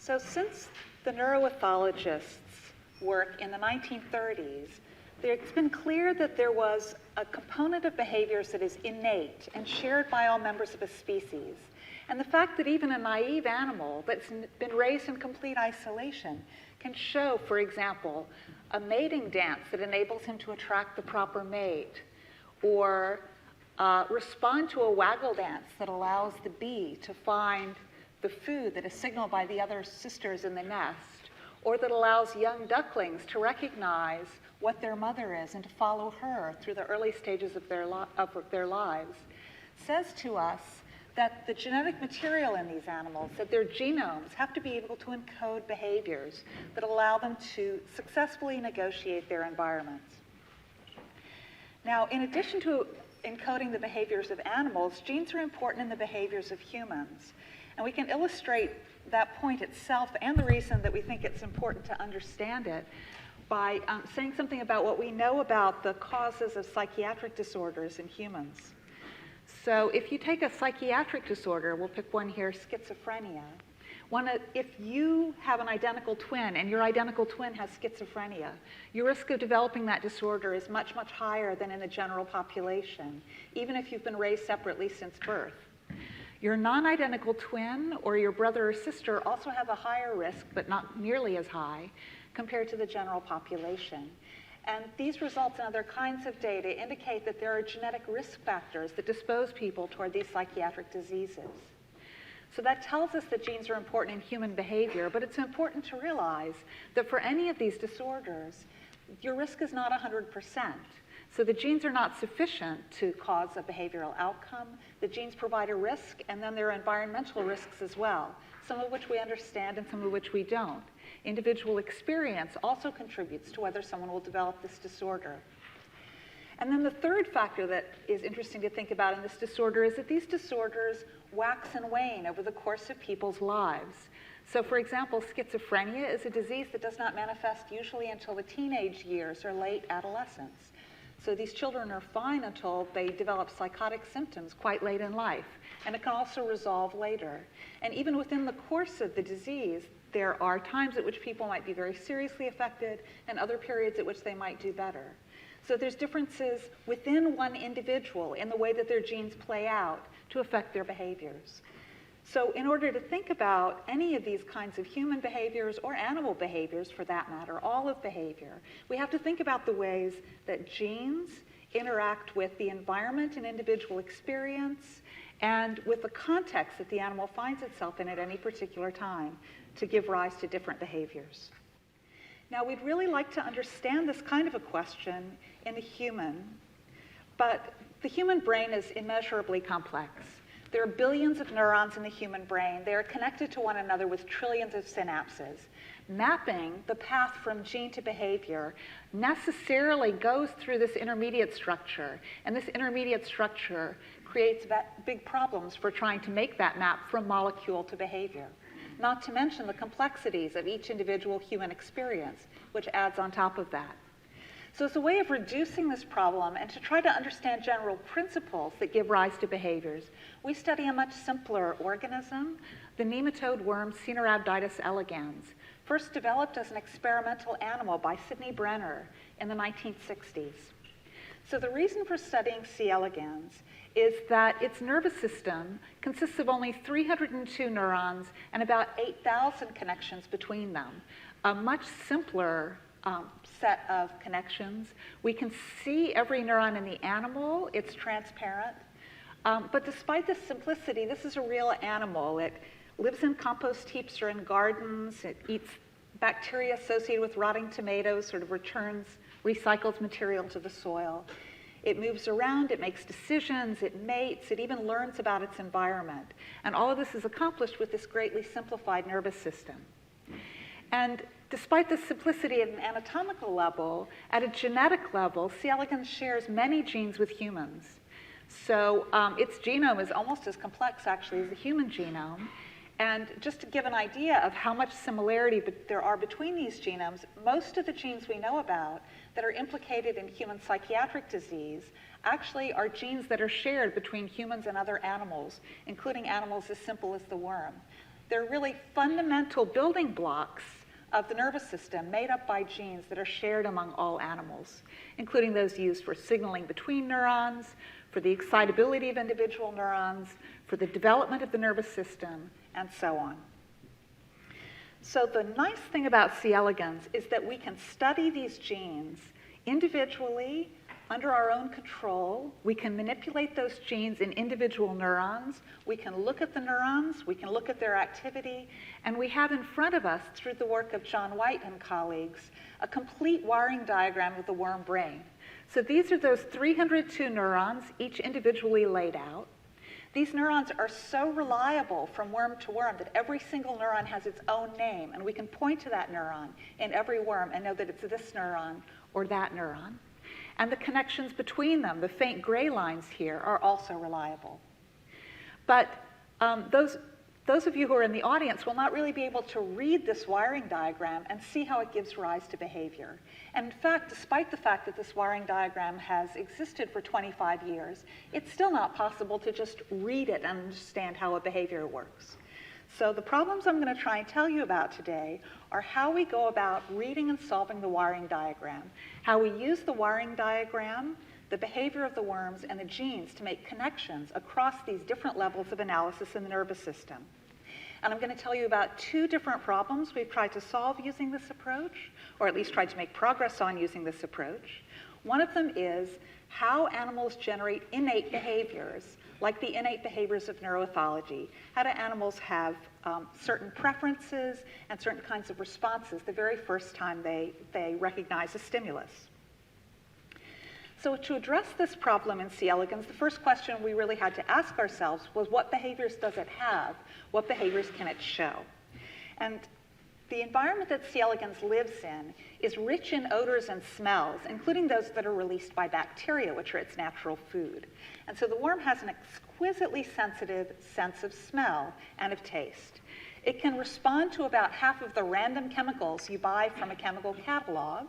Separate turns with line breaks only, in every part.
So since the neuroethologists' work in the 1930s, it's been clear that there was a component of behaviors that is innate and shared by all members of a species. And the fact that even a naive animal that's been raised in complete isolation can show, for example, a mating dance that enables him to attract the proper mate, or respond to a waggle dance that allows the bee to find the food that is signaled by the other sisters in the nest, or that allows young ducklings to recognize what their mother is and to follow her through the early stages of their lives, says to us that the genetic material in these animals, that their genomes have to be able to encode behaviors that allow them to successfully negotiate their environments. Now, in addition to encoding the behaviors of animals, genes are important in the behaviors of humans. And we can illustrate that point itself and the reason that we think it's important to understand it by saying something about what we know about the causes of psychiatric disorders in humans. So if you take a psychiatric disorder, we'll pick one here, schizophrenia. If you have an identical twin and your identical twin has schizophrenia, your risk of developing that disorder is much, much higher than in the general population, even if you've been raised separately since birth. Your non-identical twin or your brother or sister also have a higher risk, but not nearly as high, compared to the general population. And these results and other kinds of data indicate that there are genetic risk factors that dispose people toward these psychiatric diseases. So that tells us that genes are important in human behavior, but it's important to realize that for any of these disorders, your risk is not 100%. So the genes are not sufficient to cause a behavioral outcome. The genes provide a risk, and then there are environmental risks as well, some of which we understand and some of which we don't. Individual experience also contributes to whether someone will develop this disorder. And then the third factor that is interesting to think about in this disorder is that these disorders wax and wane over the course of people's lives. So for example, schizophrenia is a disease that does not manifest usually until the teenage years or late adolescence. So these children are fine until they develop psychotic symptoms quite late in life. And it can also resolve later. And even within the course of the disease, there are times at which people might be very seriously affected and other periods at which they might do better. So there's differences within one individual in the way that their genes play out to affect their behaviors. So in order to think about any of these kinds of human behaviors or animal behaviors for that matter, all of behavior, we have to think about the ways that genes interact with the environment and individual experience and with the context that the animal finds itself in at any particular time to give rise to different behaviors. Now, we'd really like to understand this kind of a question in the human, but the human brain is immeasurably complex. There are billions of neurons in the human brain. They are connected to one another with trillions of synapses. Mapping the path from gene to behavior necessarily goes through this intermediate structure, and this intermediate structure creates big problems for trying to make that map from molecule to behavior. Not to mention the complexities of each individual human experience, which adds on top of that. So as a way of reducing this problem and to try to understand general principles that give rise to behaviors, we study a much simpler organism, the nematode worm Caenorhabditis elegans, first developed as an experimental animal by Sidney Brenner in the 1960s. So the reason for studying C. elegans is that its nervous system consists of only 302 neurons and about 8,000 connections between them, a much simpler set of connections. We can see every neuron in the animal. It's transparent. But despite this simplicity, this is a real animal. It lives in compost heaps or in gardens. It eats bacteria associated with rotting tomatoes, sort of recycles material to the soil. It moves around, it makes decisions, it mates, it even learns about its environment. And all of this is accomplished with this greatly simplified nervous system. And despite the simplicity at an anatomical level, at a genetic level, C. elegans shares many genes with humans. So its genome is almost as complex, actually, as the human genome. And just to give an idea of how much similarity there are between these genomes, most of the genes we know about that are implicated in human psychiatric disease actually are genes that are shared between humans and other animals, including animals as simple as the worm. They're really fundamental building blocks of the nervous system made up by genes that are shared among all animals, including those used for signaling between neurons, for the excitability of individual neurons, for the development of the nervous system, and so on. So the nice thing about C. elegans is that we can study these genes individually, under our own control. We can manipulate those genes in individual neurons. We can look at the neurons. We can look at their activity. And we have in front of us, through the work of John White and colleagues, a complete wiring diagram of the worm brain. So these are those 302 neurons, each individually laid out. These neurons are so reliable from worm to worm that every single neuron has its own name, and we can point to that neuron in every worm and know that it's this neuron or that neuron. And the connections between them, the faint gray lines here, are also reliable. But those of you who are in the audience will not really be able to read this wiring diagram and see how it gives rise to behavior. And in fact, despite the fact that this wiring diagram has existed for 25 years, it's still not possible to just read it and understand how a behavior works. So the problems I'm going to try and tell you about today are how we go about reading and solving the wiring diagram, how we use the wiring diagram, the behavior of the worms, and the genes to make connections across these different levels of analysis in the nervous system. And I'm going to tell you about two different problems we've tried to solve using this approach, or at least tried to make progress on using this approach. One of them is how animals generate innate behaviors, like the innate behaviors of neuroethology. How do animals have certain preferences and certain kinds of responses the very first time they recognize a stimulus? So to address this problem in C. elegans, the first question we really had to ask ourselves was, what behaviors does it have? What behaviors can it show? And the environment that C. elegans lives in is rich in odors and smells, including those that are released by bacteria, which are its natural food. And so the worm has an exquisitely sensitive sense of smell and of taste. It can respond to about half of the random chemicals you buy from a chemical catalog.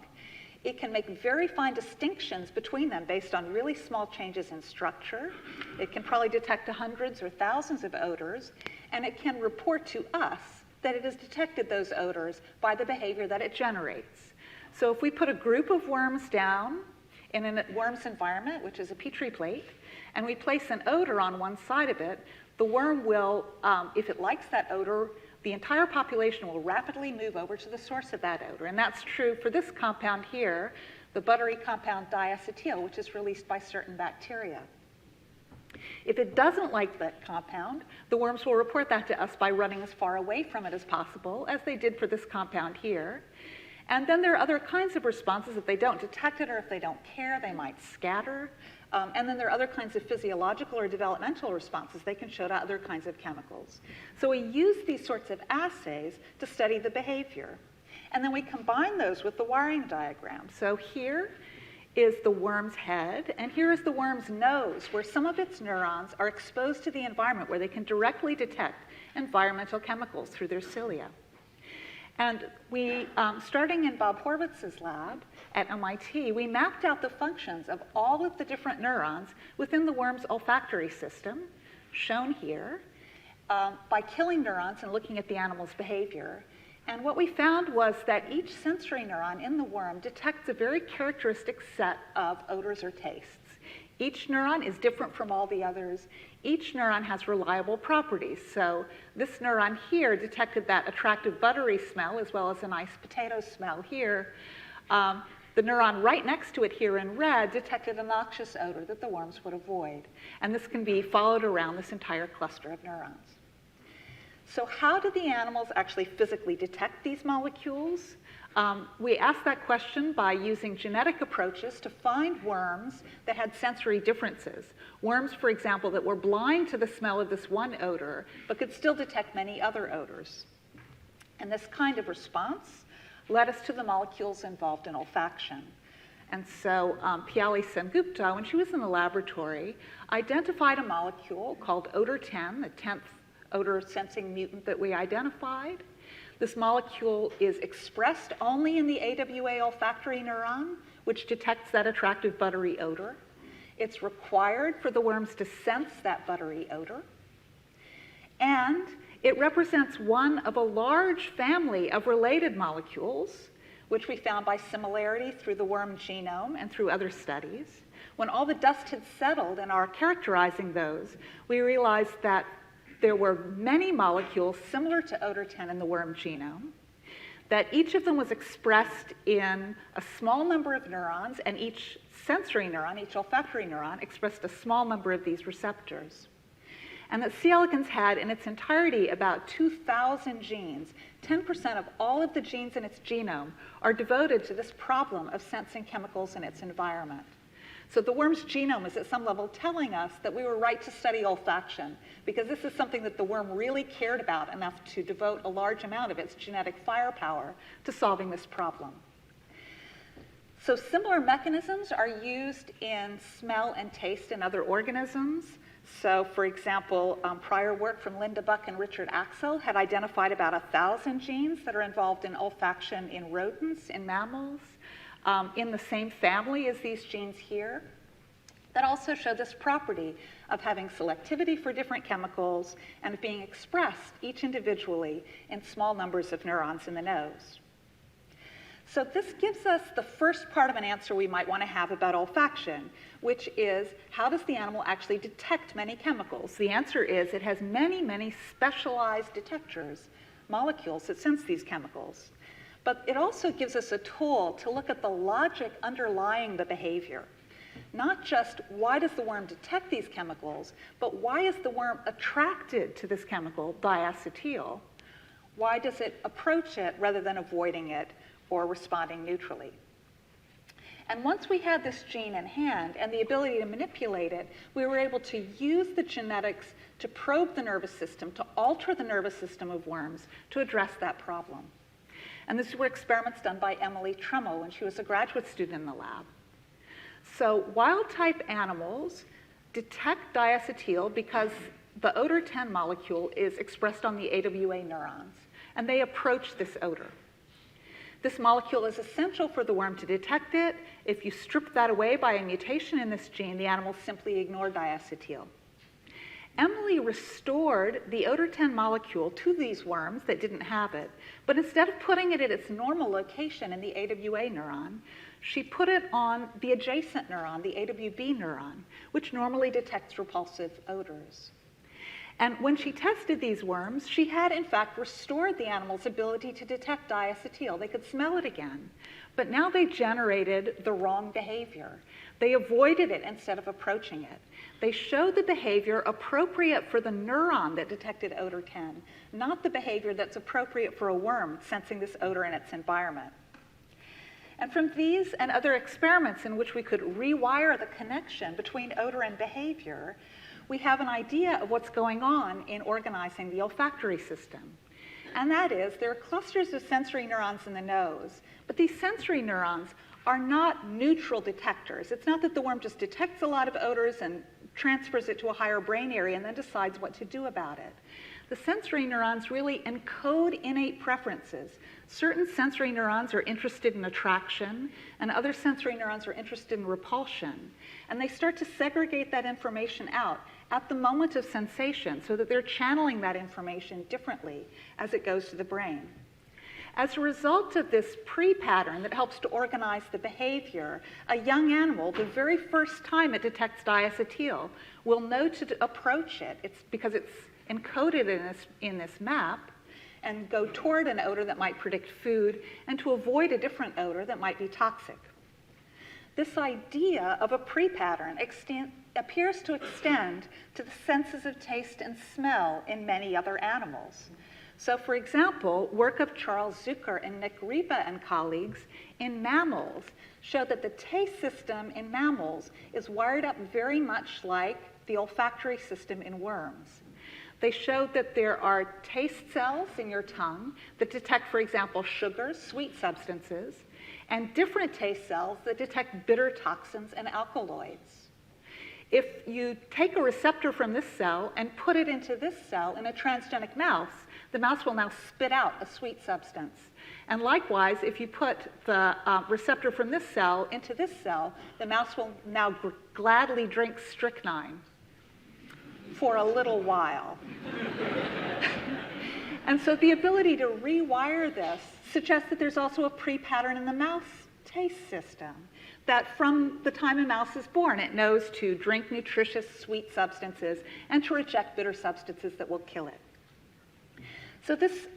It can make very fine distinctions between them based on really small changes in structure. It can probably detect hundreds or thousands of odors, and it can report to us that it has detected those odors by the behavior that it generates. So if we put a group of worms down in a worm's environment, which is a Petri plate, and we place an odor on one side of it, the worm will, if it likes that odor, the entire population will rapidly move over to the source of that odor. And that's true for this compound here, the buttery compound diacetyl, which is released by certain bacteria. If it doesn't like that compound, the worms will report that to us by running as far away from it as possible, as they did for this compound here. And then there are other kinds of responses. If they don't detect it or if they don't care, they might scatter. And then there are other kinds of physiological or developmental responses. They can show to other kinds of chemicals. So we use these sorts of assays to study the behavior. And then we combine those with the wiring diagram. So here is the worm's head, and here is the worm's nose, where some of its neurons are exposed to the environment, where they can directly detect environmental chemicals through their cilia. And we, starting in Bob Horvitz's lab at MIT, we mapped out the functions of all of the different neurons within the worm's olfactory system, shown here, by killing neurons and looking at the animal's behavior. And what we found was that each sensory neuron in the worm detects a very characteristic set of odors or tastes. Each neuron is different from all the others. Each neuron has reliable properties. So this neuron here detected that attractive buttery smell as well as a nice potato smell here. The neuron right next to it here in red detected a noxious odor that the worms would avoid. And this can be followed around this entire cluster of neurons. So how do the animals actually physically detect these molecules? We asked that question by using genetic approaches to find worms that had sensory differences. Worms, for example, that were blind to the smell of this one odor, but could still detect many other odors. And this kind of response led us to the molecules involved in olfaction. And so Piali Sengupta, when she was in the laboratory, identified a molecule called odor 10, the 10th odor sensing mutant that we identified. This molecule is expressed only in the AWA olfactory neuron, which detects that attractive buttery odor. It's required for the worms to sense that buttery odor. And It represents one of a large family of related molecules, which we found by similarity through the worm genome and through other studies. When all the dust had settled and are characterizing those, we realized that there were many molecules similar to odor-10 in the worm genome, that each of them was expressed in a small number of neurons, and each sensory neuron, each olfactory neuron, expressed a small number of these receptors. And that C. elegans had in its entirety about 2,000 genes. 10% of all of the genes in its genome are devoted to this problem of sensing chemicals in its environment. So the worm's genome is at some level telling us that we were right to study olfaction, because this is something that the worm really cared about enough to devote a large amount of its genetic firepower to solving this problem. So similar mechanisms are used in smell and taste in other organisms. So for example, prior work from Linda Buck and Richard Axel had identified about 1,000 genes that are involved in olfaction in rodents, in mammals, in the same family as these genes here, that also show this property of having selectivity for different chemicals and of being expressed each individually in small numbers of neurons in the nose. So this gives us the first part of an answer we might want to have about olfaction, which is, how does the animal actually detect many chemicals? The answer is it has many, many specialized detectors, molecules that sense these chemicals. But it also gives us a tool to look at the logic underlying the behavior. Not just why does the worm detect these chemicals, but why is the worm attracted to this chemical, diacetyl? Why does it approach it rather than avoiding it or responding neutrally? And once we had this gene in hand and the ability to manipulate it, we were able to use the genetics to probe the nervous system, to alter the nervous system of worms to address that problem. And these were experiments done by Emily Trummo when she was a graduate student in the lab. So wild-type animals detect diacetyl because the odor-10 molecule is expressed on the AWA neurons, and they approach this odor. This molecule is essential for the worm to detect it. If you strip that away by a mutation in this gene, the animals simply ignore diacetyl. Emily restored the odor-10 molecule to these worms that didn't have it, but instead of putting it at its normal location in the AWA neuron, she put it on the adjacent neuron, the AWB neuron, which normally detects repulsive odors. And when she tested these worms, she had in fact restored the animal's ability to detect diacetyl. They could smell it again, but now they generated the wrong behavior. They avoided it instead of approaching it. They showed the behavior appropriate for the neuron that detected odor-10, not the behavior that's appropriate for a worm sensing this odor in its environment. And from these and other experiments in which we could rewire the connection between odor and behavior, we have an idea of what's going on in organizing the olfactory system. And that is, there are clusters of sensory neurons in the nose, but these sensory neurons are not neutral detectors. It's not that the worm just detects a lot of odors and transfers it to a higher brain area and then decides what to do about it. The sensory neurons really encode innate preferences. Certain sensory neurons are interested in attraction, and other sensory neurons are interested in repulsion. And they start to segregate that information out at the moment of sensation so that they're channeling that information differently as it goes to the brain. As a result of this pre-pattern that helps to organize the behavior, a young animal, the very first time it detects diacetyl, will know to approach it. It's because it's encoded in this map, and go toward an odor that might predict food, and to avoid a different odor that might be toxic. This idea of a pre-pattern appears to extend to the senses of taste and smell in many other animals. So for example, work of Charles Zucker and Nick Ripa and colleagues in mammals showed that the taste system in mammals is wired up very much like the olfactory system in worms. They showed that there are taste cells in your tongue that detect, for example, sugars, sweet substances, and different taste cells that detect bitter toxins and alkaloids. If you take a receptor from this cell and put it into this cell in a transgenic mouse, the mouse will now spit out a sweet substance. And likewise, if you put the receptor from this cell into this cell, the mouse will now gladly drink strychnine for a little while. And so the ability to rewire this suggests that there's also a pre-pattern in the mouse taste system, that from the time a mouse is born, it knows to drink nutritious, sweet substances and to reject bitter substances that will kill it. So this,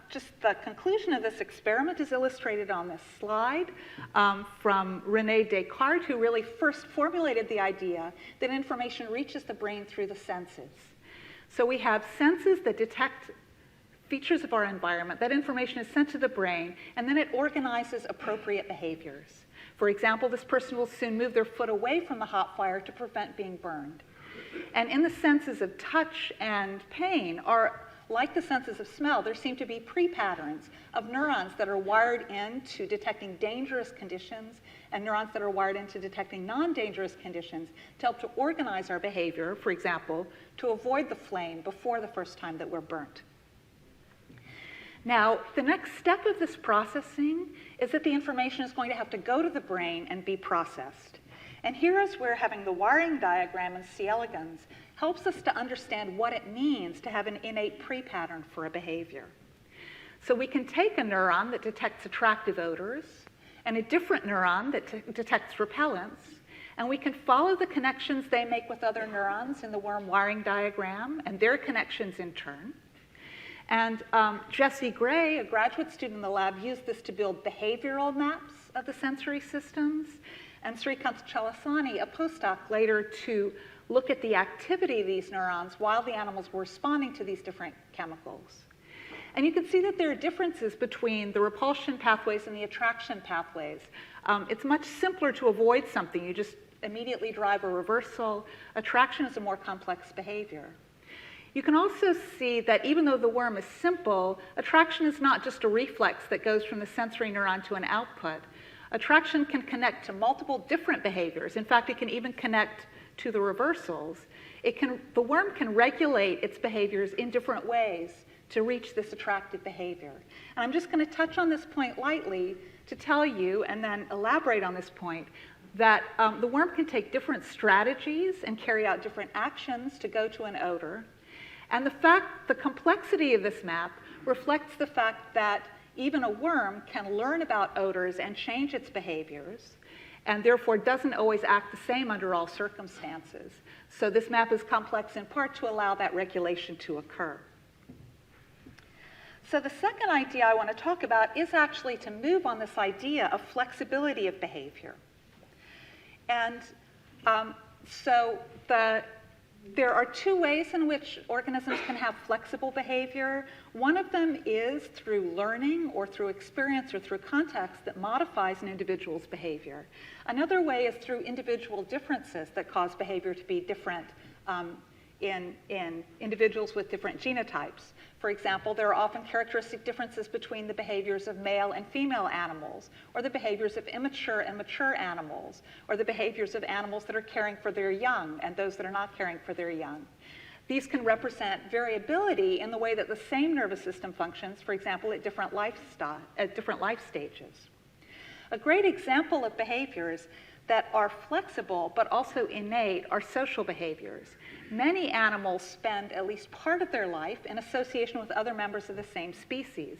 just the conclusion of this experiment is illustrated on this slide from René Descartes, who really first formulated the idea that information reaches the brain through the senses. So we have senses that detect features of our environment. That information is sent to the brain, and then it organizes appropriate behaviors. For example, this person will soon move their foot away from the hot fire to prevent being burned. And in the senses of touch and pain are like the senses of smell, there seem to be pre-patterns of neurons that are wired into detecting dangerous conditions and neurons that are wired into detecting non-dangerous conditions to help to organize our behavior, for example, to avoid the flame before the first time that we're burnt. Now, the next step of this processing is that the information is going to have to go to the brain and be processed. And here is where having the wiring diagram in C. elegans helps us to understand what it means to have an innate pre-pattern for a behavior. So we can take a neuron that detects attractive odors and a different neuron that detects repellents, and we can follow the connections they make with other neurons in the worm wiring diagram and their connections in turn. And Jesse Gray, a graduate student in the lab, used this to build behavioral maps of the sensory systems, and Srikant Chalasani, a postdoc, later to look at the activity of these neurons while the animals were responding to these different chemicals. And you can see that there are differences between the repulsion pathways and the attraction pathways. It's much simpler to avoid something. You just immediately drive a reversal. Attraction is a more complex behavior. You can also see that even though the worm is simple, attraction is not just a reflex that goes from the sensory neuron to an output. Attraction can connect to multiple different behaviors. In fact, it can even connect to the reversals. The worm can regulate its behaviors in different ways to reach this attractive behavior. And I'm just going to touch on this point lightly to tell you, and then elaborate on this point, that the worm can take different strategies and carry out different actions to go to an odor. And the complexity of this map reflects the fact that even a worm can learn about odors and change its behaviors, and therefore doesn't always act the same under all circumstances. So this map is complex in part to allow that regulation to occur. So the second idea I want to talk about is actually to move on this idea of flexibility of behavior. And there are two ways in which organisms can have flexible behavior. One of them is through learning or through experience or through context that modifies an individual's behavior. Another way is through individual differences that cause behavior to be different in individuals with different genotypes. For example, there are often characteristic differences between the behaviors of male and female animals, or the behaviors of immature and mature animals, or the behaviors of animals that are caring for their young and those that are not caring for their young. These can represent variability in the way that the same nervous system functions, for example, at different life stages. A great example of behaviors that are flexible but also innate are social behaviors. Many animals spend at least part of their life in association with other members of the same species.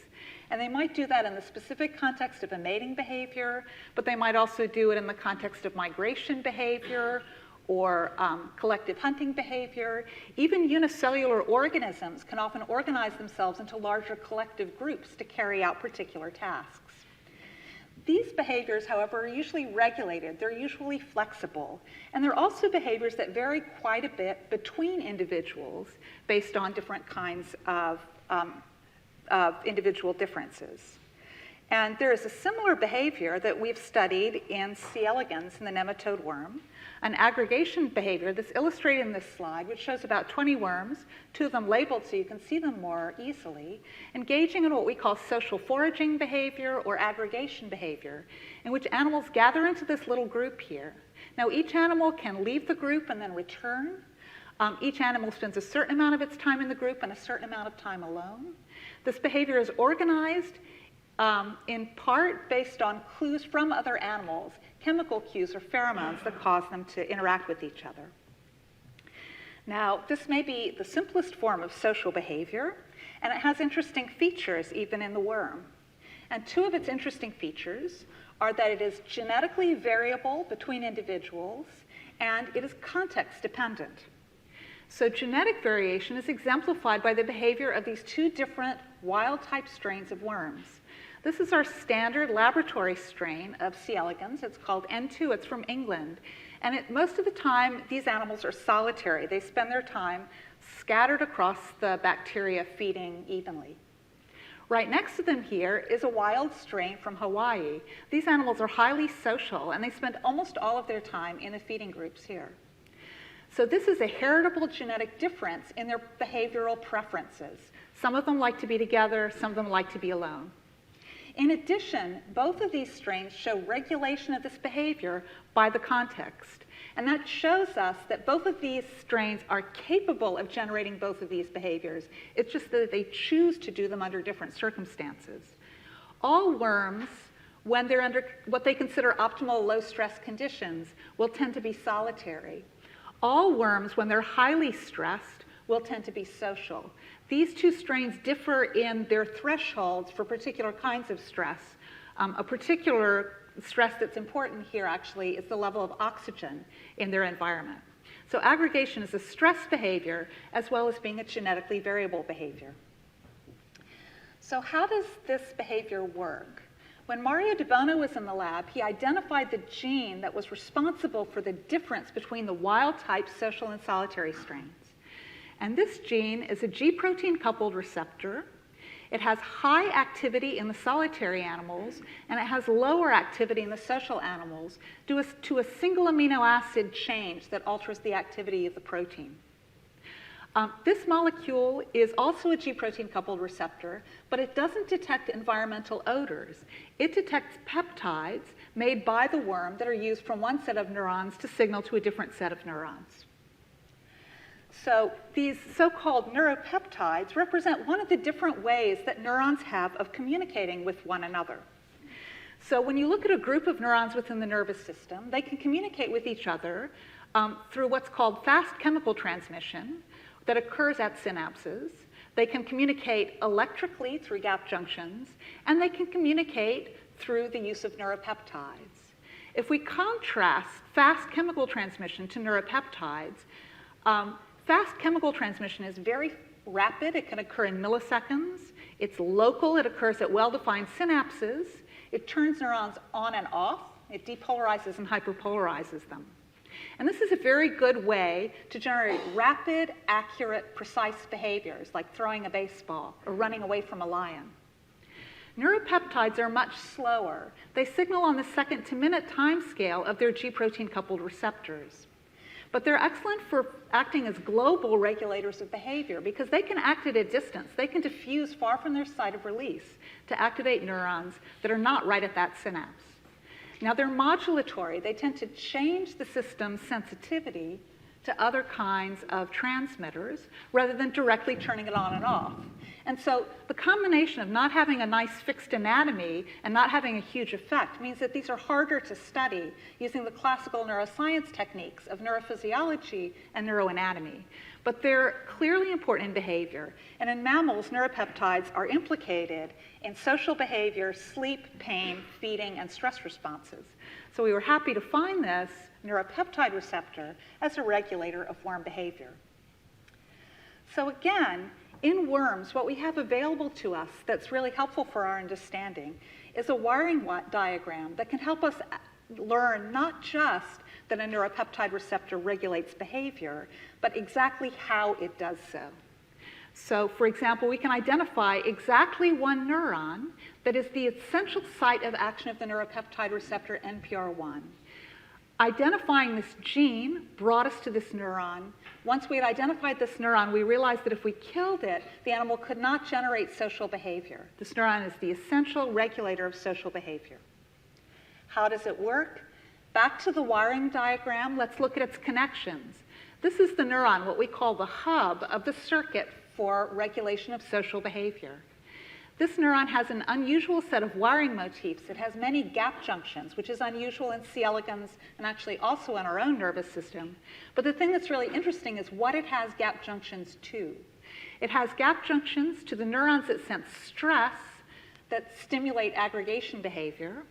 And they might do that in the specific context of a mating behavior, but they might also do it in the context of migration behavior or collective hunting behavior. Even unicellular organisms can often organize themselves into larger collective groups to carry out particular tasks. These behaviors, however, are usually regulated. They're usually flexible. And they're also behaviors that vary quite a bit between individuals based on different kinds of individual differences. And there is a similar behavior that we've studied in C. elegans in the nematode worm, an aggregation behavior that's illustrated in this slide, which shows about 20 worms, 2 of them labeled so you can see them more easily, engaging in what we call social foraging behavior or aggregation behavior, in which animals gather into this little group here. Now, each animal can leave the group and then return. Each animal spends a certain amount of its time in the group and a certain amount of time alone. This behavior is organized in part based on clues from other animals, chemical cues or pheromones that cause them to interact with each other. Now, this may be the simplest form of social behavior, And it has interesting features even in the worm. And two of its interesting features are that it is genetically variable between individuals and it is context dependent. So genetic variation is exemplified by the behavior of these two different wild-type strains of worms. This is our standard laboratory strain of C. elegans. It's called N2. It's from England. And most of the time, these animals are solitary. They spend their time scattered across the bacteria feeding evenly. Right next to them here is a wild strain from Hawaii. These animals are highly social, and they spend almost all of their time in the feeding groups here. So this is a heritable genetic difference in their behavioral preferences. Some of them like to be together, some of them like to be alone. In addition, both of these strains show regulation of this behavior by the context. And that shows us that both of these strains are capable of generating both of these behaviors. It's just that they choose to do them under different circumstances. All worms, when they're under what they consider optimal low-stress conditions, will tend to be solitary. All worms, when they're highly stressed, will tend to be social. These two strains differ in their thresholds for particular kinds of stress. A particular stress that's important here, actually, is the level of oxygen in their environment. So aggregation is a stress behavior as well as being a genetically variable behavior. So how does this behavior work? When Mario De Bono was in the lab, he identified the gene that was responsible for the difference between the wild-type social and solitary strains. And this gene is a Gproteincoupled receptor. It has high activity in the solitary animals, and it has lower activity in the social animals due to a single amino acid change that alters the activity of the protein. This molecule is also a Gproteincoupled receptor, but it doesn't detect environmental odors. It detects peptides made by the worm that are used from one set of neurons to signal to a different set of neurons. So these so-called neuropeptides represent one of the different ways that neurons have of communicating with one another. So when you look at a group of neurons within the nervous system, they can communicate with each other through what's called fast chemical transmission that occurs at synapses. They can communicate electrically through gap junctions, and they can communicate through the use of neuropeptides. If we contrast fast chemical transmission to neuropeptides, fast chemical transmission is very rapid. It can occur in milliseconds. It's local. It occurs at well-defined synapses. It turns neurons on and off. It depolarizes and hyperpolarizes them. And this is a very good way to generate rapid, accurate, precise behaviors, like throwing a baseball or running away from a lion. Neuropeptides are much slower. They signal on the second-to-minute time scale of their Gproteincoupled receptors. But they're excellent for acting as global regulators of behavior because they can act at a distance. They can diffuse far from their site of release to activate neurons that are not right at that synapse. Now, they're modulatory. They tend to change the system's sensitivity to other kinds of transmitters rather than directly turning it on and off. And so the combination of not having a nice fixed anatomy and not having a huge effect means that these are harder to study using the classical neuroscience techniques of neurophysiology and neuroanatomy. But they're clearly important in behavior. And in mammals, neuropeptides are implicated in social behavior, sleep, pain, feeding, and stress responses. So we were happy to find this neuropeptide receptor as a regulator of worm behavior. So again, in worms, what we have available to us that's really helpful for our understanding is a wiring diagram that can help us learn not just that a neuropeptide receptor regulates behavior, but exactly how it does so. So, for example, we can identify exactly one neuron that is the essential site of action of the neuropeptide receptor NPR1. Identifying this gene brought us to this neuron. Once we had identified this neuron, we realized that if we killed it, the animal could not generate social behavior. This neuron is the essential regulator of social behavior. How does it work? Back to the wiring diagram, let's look at its connections. This is the neuron, what we call the hub of the circuit for regulation of social behavior. This neuron has an unusual set of wiring motifs. It has many gap junctions, which is unusual in C. elegans and actually also in our own nervous system. But the thing that's really interesting is what it has gap junctions to. It has gap junctions to the neurons that sense stress, that stimulate aggregation behavior,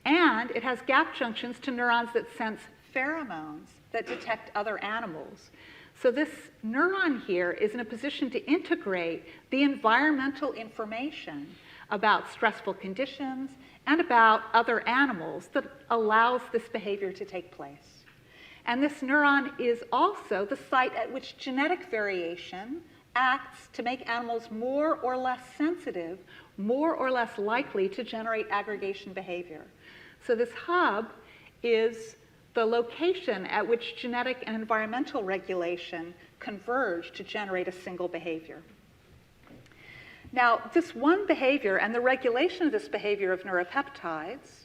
and it has gap junctions to neurons that sense pheromones that detect other animals. So this neuron here is in a position to integrate the environmental information about stressful conditions and about other animals that allows this behavior to take place. And this neuron is also the site at which genetic variation acts to make animals more or less sensitive, more or less likely to generate aggregation behavior. So this hub is the location at which genetic and environmental regulation converge to generate a single behavior. Now, this one behavior and the regulation of this behavior of neuropeptides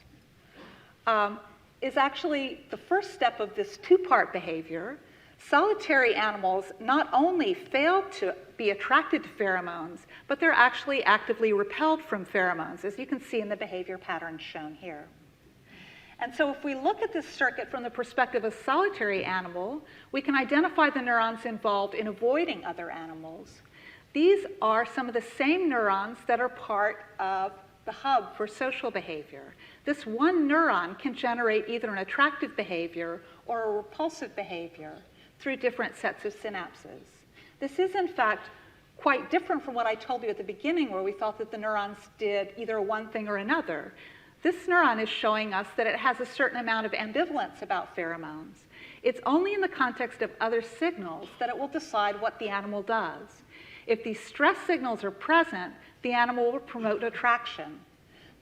is actually the first step of this two-part behavior. Solitary animals not only fail to be attracted to pheromones, but they're actually actively repelled from pheromones, as you can see in the behavior patterns shown here. And so if we look at this circuit from the perspective of a solitary animal, we can identify the neurons involved in avoiding other animals. These are some of the same neurons that are part of the hub for social behavior. This one neuron can generate either an attractive behavior or a repulsive behavior through different sets of synapses. This is, in fact, quite different from what I told you at the beginning, where we thought that the neurons did either one thing or another. This neuron is showing us that it has a certain amount of ambivalence about pheromones. It's only in the context of other signals that it will decide what the animal does. If these stress signals are present, the animal will promote attraction.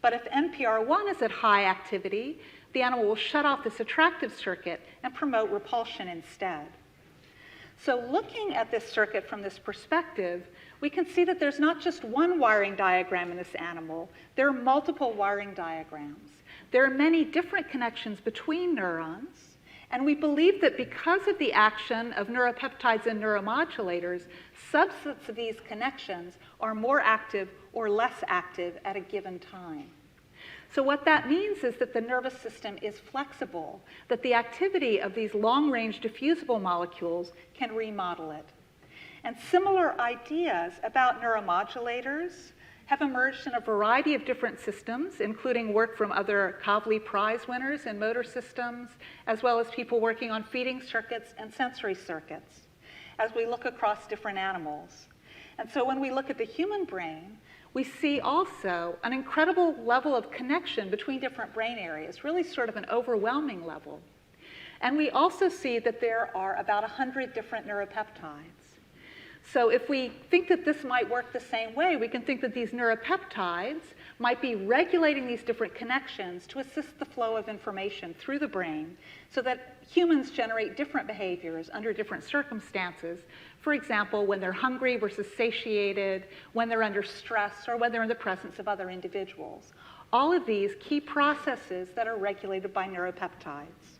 But if NPR1 is at high activity, the animal will shut off this attractive circuit and promote repulsion instead. So looking at this circuit from this perspective, we can see that there's not just one wiring diagram in this animal, there are multiple wiring diagrams. There are many different connections between neurons, and we believe that because of the action of neuropeptides and neuromodulators, subsets of these connections are more active or less active at a given time. So what that means is that the nervous system is flexible, that the activity of these long-range diffusible molecules can remodel it. And similar ideas about neuromodulators have emerged in a variety of different systems, including work from other Kavli Prize winners in motor systems, as well as people working on feeding circuits and sensory circuits, as we look across different animals. And so when we look at the human brain, we see also an incredible level of connection between different brain areas, really sort of an overwhelming level. And we also see that there are about 100 different neuropeptides. So if we think that this might work the same way, we can think that these neuropeptides might be regulating these different connections to assist the flow of information through the brain so that humans generate different behaviors under different circumstances. For example, when they're hungry versus satiated, when they're under stress, or when they're in the presence of other individuals. All of these key processes that are regulated by neuropeptides.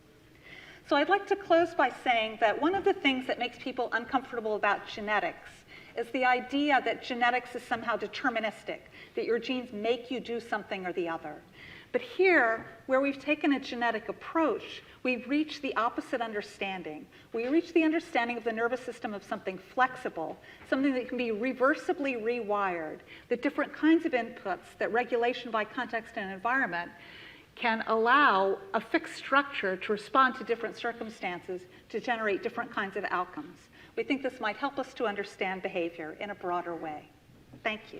So I'd like to close by saying that one of the things that makes people uncomfortable about genetics is the idea that genetics is somehow deterministic, that your genes make you do something or the other. But here, where we've taken a genetic approach, we've reached the opposite understanding. We reach the understanding of the nervous system of something flexible, something that can be reversibly rewired, that different kinds of inputs, that regulation by context and environment can allow a fixed structure to respond to different circumstances to generate different kinds of outcomes. We think this might help us to understand behavior in a broader way. Thank you.